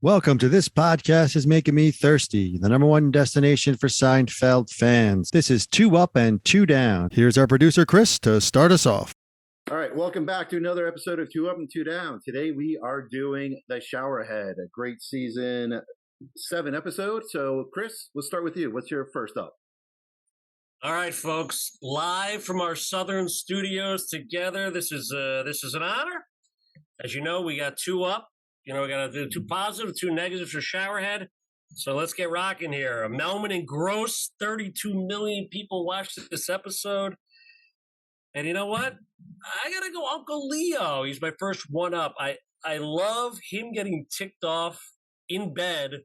Welcome to This Podcast is Making Me Thirsty, the number one destination for Seinfeld fans. This is Two Up and Two Down. Here's our producer, Chris, to start us off. All right, welcome back to another episode of Two Up and Two Down. Today we are doing The Showerhead, a great season 7 episode. So, Chris, let's start with you. What's your first up? All right, folks, live from our southern studios together. This is an honor. As you know, we got two up. We got to do two positive, two negatives for Showerhead. So let's get rocking here. Melman and Gross, 32 million people watched this episode. And you know what? I got to go Uncle Leo. He's my first one up. I love him getting ticked off in bed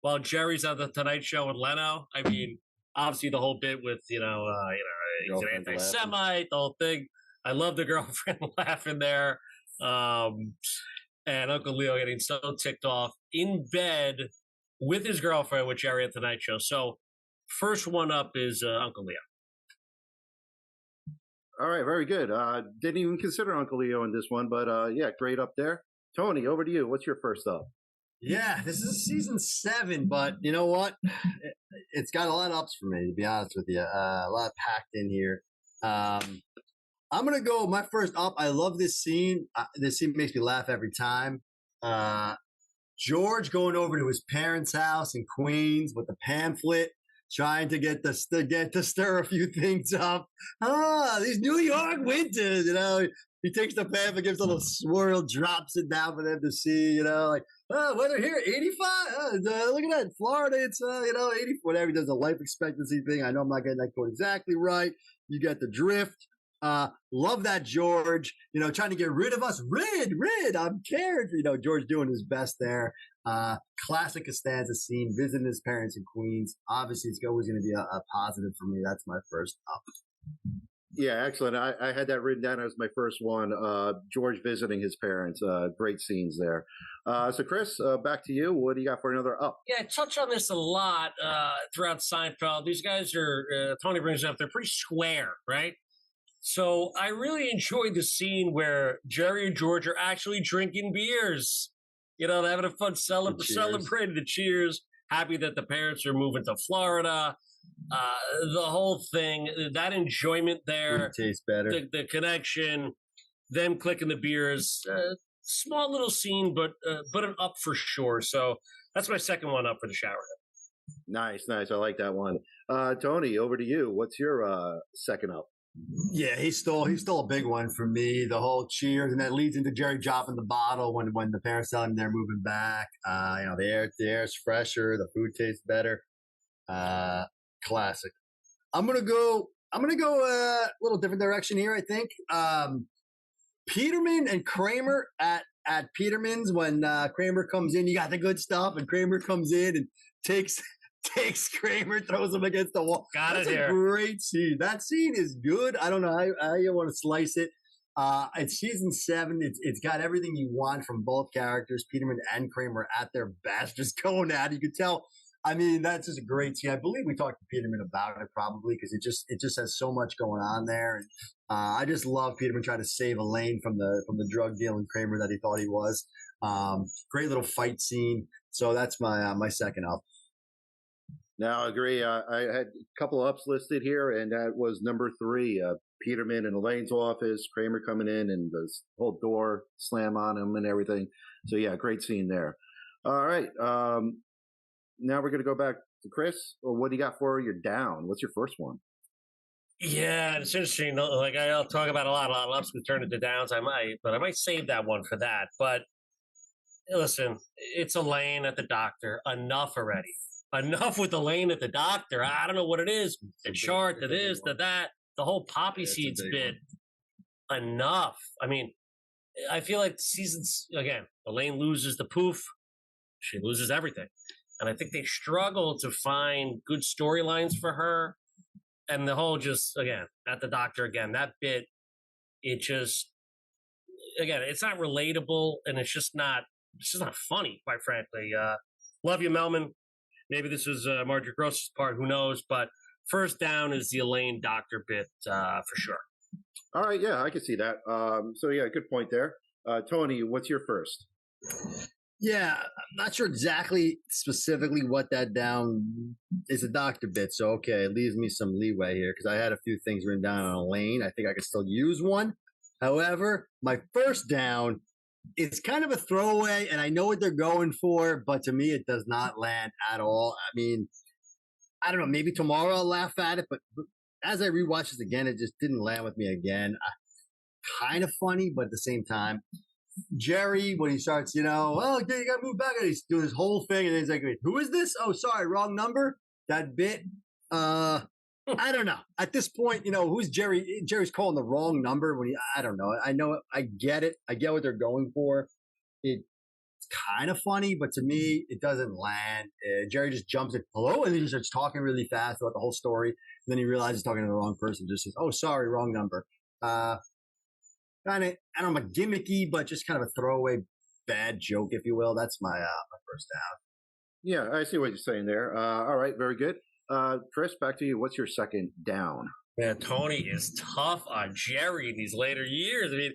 while Jerry's on the Tonight Show with Leno. I mean, obviously the whole bit with, he's an anti-Semite, the whole thing. I love the girlfriend laughing there. And Uncle Leo getting so ticked off in bed with his girlfriend with Jerry at the Tonight Show. So first one up is Uncle Leo. All right, very good. Didn't even consider Uncle Leo in this one, but yeah, great up there. Tony, over to you. What's your first up? Yeah, this is season 7, but you know what? It's got a lot of ups for me, to be honest with you. A lot packed in here. I'm going to go my first up. I love this scene. This scene makes me laugh every time. George going over to his parents' house in Queens with the pamphlet, trying to get to stir a few things up. These New York winters, He takes the pamphlet, gives a little swirl, drops it down for them to see, weather here, 85. Look at that. Florida, it's, 80, whatever. He does a life expectancy thing. I know I'm not getting that quote exactly right. You get the drift. Love that George, trying to get rid of us. Rid. I'm cared. George doing his best there. Classic Costanza scene, visiting his parents in Queens. Obviously, it's always going to be a positive for me. That's my first up. Yeah, excellent. I had that written down as my first one. George visiting his parents. Great scenes there. So, Chris, back to you. What do you got for another up? Yeah, I touch on this a lot throughout Seinfeld. These guys are, Tony brings it up, they're pretty square, right? So I really enjoyed the scene where Jerry and George are actually drinking beers. They're having a fun celebrating the cheers. Happy that the parents are moving to Florida. The whole thing, that enjoyment there. Food tastes better. The connection, them clicking the beers. Small little scene, but an up for sure. So that's my second one up for the shower. Nice. I like that one. Tony, over to you. What's your second up? Yeah, he stole a big one for me. The whole cheers, and that leads into Jerry dropping the bottle when the parents tell him they're moving back. The air's fresher, the food tastes better. Classic. I'm gonna go a little different direction here. I think Peterman and Kramer at Peterman's when Kramer comes in. You got the good stuff, and Kramer comes in and takes Kramer, throws him against the wall. That's a great scene. That scene is good. I don't know how you want to slice it. It's season 7. It's got everything you want from both characters. Peterman and Kramer at their best, just going at it. You could tell. I mean, that's just a great scene. I believe we talked to Peterman about it probably because it just has so much going on there. And I just love Peterman trying to save Elaine from the drug dealing Kramer that he thought he was. Great little fight scene. So that's my second up. Now, I agree. I had a couple of ups listed here, and that was number 3. Peterman in Elaine's office, Kramer coming in, and the whole door slam on him and everything. So, yeah, great scene there. All right. Now we're going to go back to Chris. Well, what do you got for your down? What's your first one? Yeah, it's interesting. Like I'll talk about a lot of ups we turn into downs. I might save that one for that. But listen, it's Elaine at the doctor. Enough already. Enough with Elaine at the doctor. I don't know what it is. The chart, the this, the that, the whole poppy seeds bit. Enough. I mean, I feel like the seasons, again, Elaine loses the poof. She loses everything. And I think they struggle to find good storylines for her. And the whole just, again, at the doctor again, that bit, it just, again, it's not relatable and it's just not funny, quite frankly. Love you, Melman. Maybe this was Marjorie Gross's part, who knows? But first down is the Elaine doctor bit for sure. All right, yeah, I can see that. So, yeah, good point there. Tony, what's your first? Yeah, I'm not sure exactly specifically what that down is a doctor bit. So, okay, it leaves me some leeway here because I had a few things written down on a lane. I think I could still use one. However, my first down is kind of a throwaway, and I know what they're going for, but to me, it does not land at all. I mean, I don't know. Maybe tomorrow I'll laugh at it, but as I rewatch this again, it just didn't land with me again. Kind of funny, but at the same time, Jerry, when he starts, oh, okay, you got to move back, and he's doing his whole thing, and then he's like, wait, who is this? Oh, sorry, wrong number. That bit, I don't know. At this point, who's Jerry? Jerry's calling the wrong number when I don't know. I know, I get it. I get what they're going for. It's kind of funny, but to me, it doesn't land. Jerry just jumps in, hello, and then he starts talking really fast about the whole story. And then he realizes he's talking to the wrong person. Just says, oh, sorry, wrong number. Kind of, I don't know, gimmicky, but just kind of a throwaway bad joke, if you will. That's my first down. Yeah, I see what you're saying there. All right, very good. Chris, back to you. What's your second down? Yeah, Tony is tough on Jerry in these later years. I mean,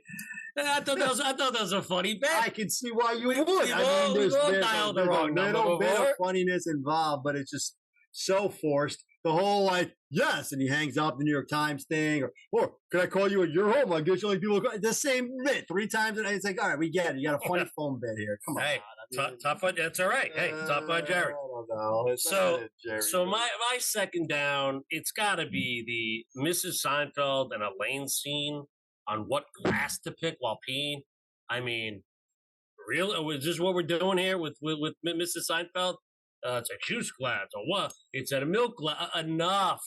I thought that was a funny bit. I can see why you would. There's a little bit of funniness involved, but it's just so forced. The whole yes, and he hangs up the New York Times thing, or can I call you at your home? I guess you like people the same bit 3 times, and it's like, all right, we get it. You got a funny phone bit here. Come on. Hey, tough on. That's all right. Hey, tough on Jerry. I don't know. So my second down, it's got to be the Mrs. Seinfeld and Elaine scene on what glass to pick while peeing. I mean, really, is this what we're doing here with Mrs. Seinfeld? It's a juice glass or what? It's a milk glass. Enough.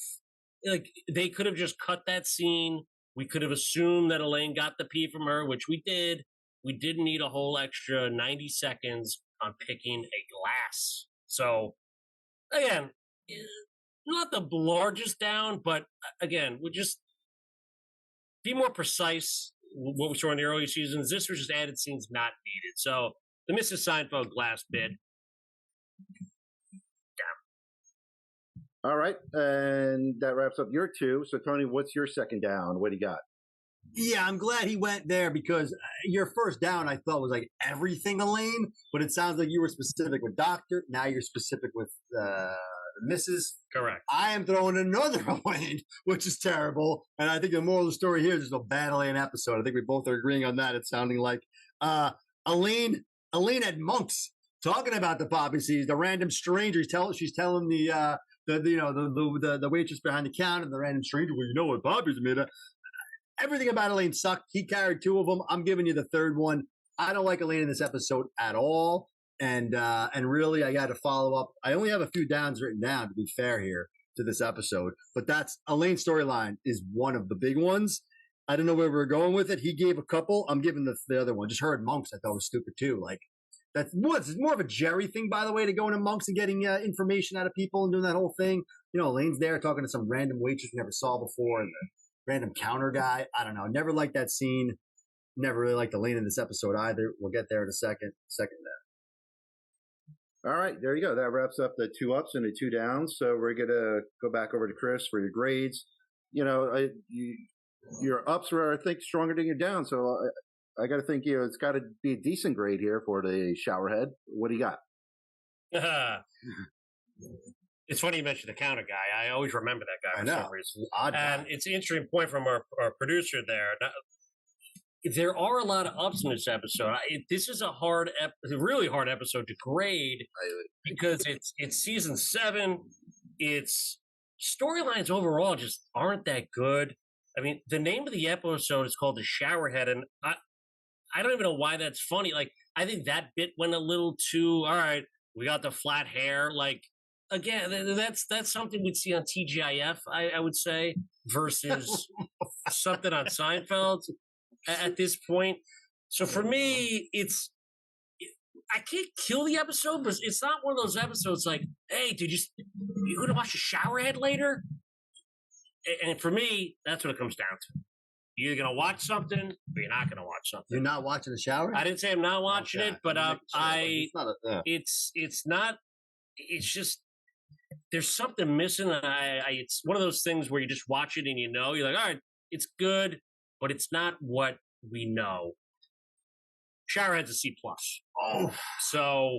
Like, they could have just cut that scene. We could have assumed that Elaine got the pee from her, which we did. We didn't need a whole extra 90 seconds on picking a glass. So, again, not the largest down, but again, we just be more precise. What we saw in the early seasons, this was just added scenes not needed. So, the Mrs. Seinfeld glass bit. All right, and that wraps up your 2. So, Tony, what's your second down? What do you got? Yeah, I'm glad he went there because your first down I thought was like everything Elaine, but it sounds like you were specific with Doctor. Now you're specific with Mrs. Correct. I am throwing another Elaine, which is terrible. And I think the moral of the story here is just a bad Elaine episode. I think we both are agreeing on that. It's sounding like Elaine had monks talking about the poppy seeds, the random stranger. She's telling the waitress behind the counter, the random stranger, well, you know what poppies are made of. Everything about Elaine sucked. He carried 2 of them. I'm giving you the third one. I don't like Elaine in this episode at all. And really, I got to follow up. I only have a few downs written down, to be fair here, to this episode. But that's Elaine's storyline is one of the big ones. I don't know where we're going with it. He gave a couple. I'm giving the other one. Just heard monks. I thought was stupid, too. Like, it's more of a Jerry thing, by the way, to go into monks and getting information out of people and doing that whole thing. Elaine's there talking to some random waitress we never saw before, and the random counter guy. I don't know. Never liked that scene. Never really liked Elaine in this episode either. We'll get there in a second. Second there. All right, there you go. That wraps up the 2 ups and the 2 downs. So we're going to go back over to Chris for your grades. Your ups are, I think, stronger than your downs. So I got to think, it's got to be a decent grade here for the showerhead. What do you got? It's funny you mentioned the counter guy. I always remember that guy for some reason. Odd and guy. It's an interesting point from our producer there. Now, there are a lot of ups in this episode. This is a really hard episode to grade because it's season 7. Its storylines overall just aren't that good. I mean, the name of the episode is called The Showerhead, and I don't even know why that's funny. Like, I think that bit went a little too, all right, we got the flat hair. Like, again, that's something we'd see on TGIF, I would say, versus something on Seinfeld at this point. So for me, I can't kill the episode, but it's not one of those episodes like, hey, you going to watch The Showerhead later? And for me, that's what it comes down to. You're either going to watch something or you're not going to watch something. You're not watching The Shower? I didn't say I'm not watching it, but it's just, there's something missing. It's one of those things where you just watch it and you're like, all right, it's good, but it's not what we know. Showerhead's a C+. Oh, So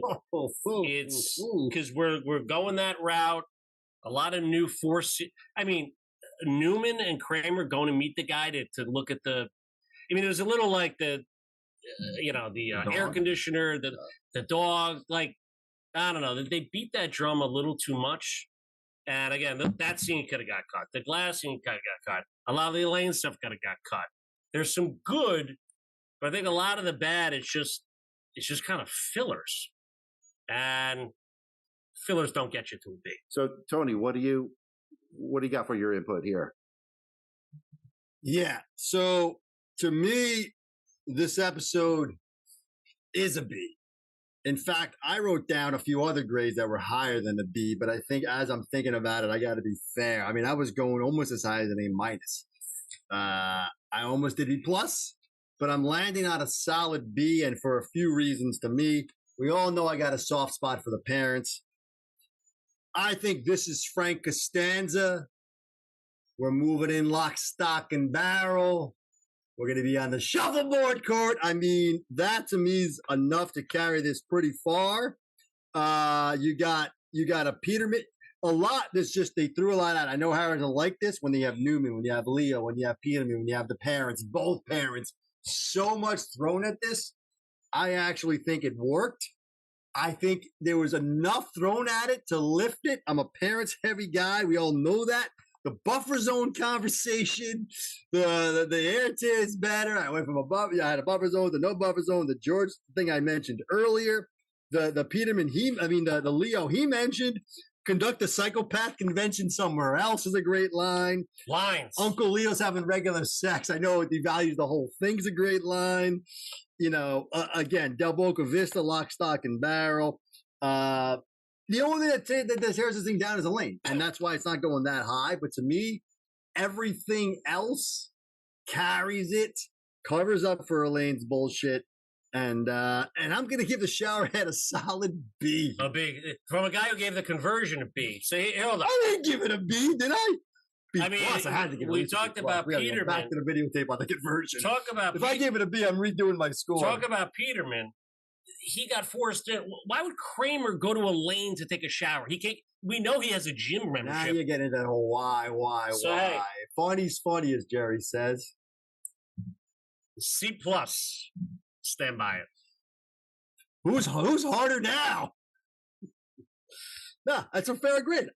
it's because we're going that route. A lot of new force. I mean, Newman and Kramer going to meet the guy to look at the. I mean, it was a little like the air conditioner, the dog. Like, I don't know. They beat that drum a little too much. And again, that scene could have got cut. The glass scene could have got cut. A lot of the Elaine stuff could have got cut. There's some good, but I think a lot of the bad, it's just kind of fillers. And fillers don't get you to a B. So, Tony, what do you got for your input here? Yeah. So to me, this episode is a B. In fact, I wrote down a few other grades that were higher than a B, but I think as I'm thinking about it, I got to be fair. I mean, I was going almost as high as an A minus. I almost did B plus, but I'm landing on a solid B, and for a few reasons. To me, we all know I got a soft spot for the parents. I think this is Frank Costanza. We're moving in lock, stock, and barrel. We're going to be on the shuffleboard court. I mean, that to me is enough to carry this pretty far. You got a Peterman. A lot. This just, they threw a lot out. I know Harris will like this when you have Newman, when you have Leo, when you have Peterman, when you have the parents, both parents. So much thrown at this. I actually think it worked. I think there was enough thrown at it to lift it. I'm a parents heavy guy. We all know that. The buffer zone conversation, the air tier is better. I went from I had a buffer zone to no buffer zone. The George thing I mentioned earlier, the Peterman, the Leo he mentioned, conduct a psychopath convention somewhere else is a great line. Lines. Uncle Leo's having regular sex. I know it devalues the whole thing's a great line. Again, Del Boca Vista, lock, stock, and barrel. The only thing that tears this thing down is Elaine, and that's why it's not going that high. But to me, everything else carries it, covers up for Elaine's bullshit, and I'm gonna give the showerhead a solid B. A B from a guy who gave the conversion a B. So hold on. I didn't give it a B, did I? B I mean, plus, I had to give it. we talked about Peterman. Back to the videotape on the conversion. Talk about if I gave it a B, I'm redoing my score. Talk about Peterman. He got forced in. Why would Kramer go to Elaine to take a shower? He can't. We know he has a gym membership. Now you're getting into that whole why. Hey, Funny's funny, as Jerry says. C plus. Stand by it. Who's harder now? No, that's a fair grade.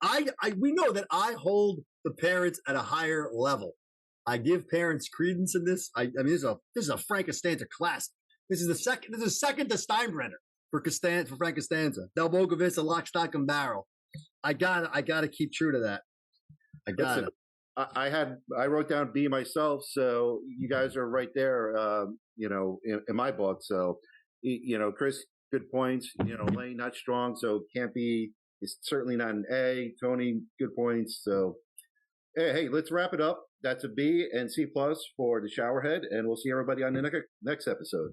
We know that I hold the parents at a higher level. I give parents credence in this. I mean, this is a Frank Costanza classic. This is second to Steinbrenner for Frank Costanza. Del Boca Vista, lock, stock, and barrel. I gotta keep true to that. I got it. I wrote down B myself, so you guys are right there. In my book. So, Chris, good points. Lane not strong, so can't be. It's certainly not an A. Tony, good points. So, hey, let's wrap it up. That's a B and C plus for the showerhead, and we'll see everybody on the next episode.